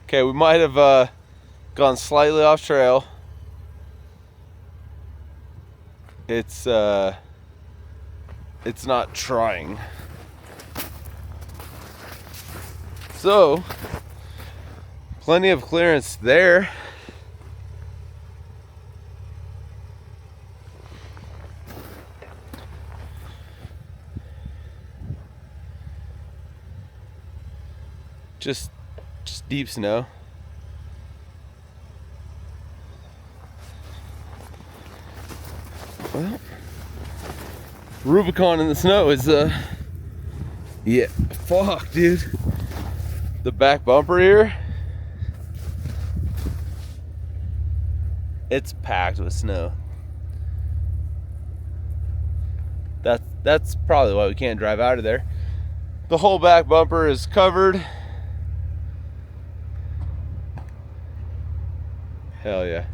Okay, we might have gone slightly off trail. It's not trying. So, plenty of clearance there. Just deep snow. Well, Rubicon in the snow is yeah, fuck, dude. The back bumper here, it's packed with snow. That's probably why we can't drive out of there. The whole back bumper is covered. Hell yeah.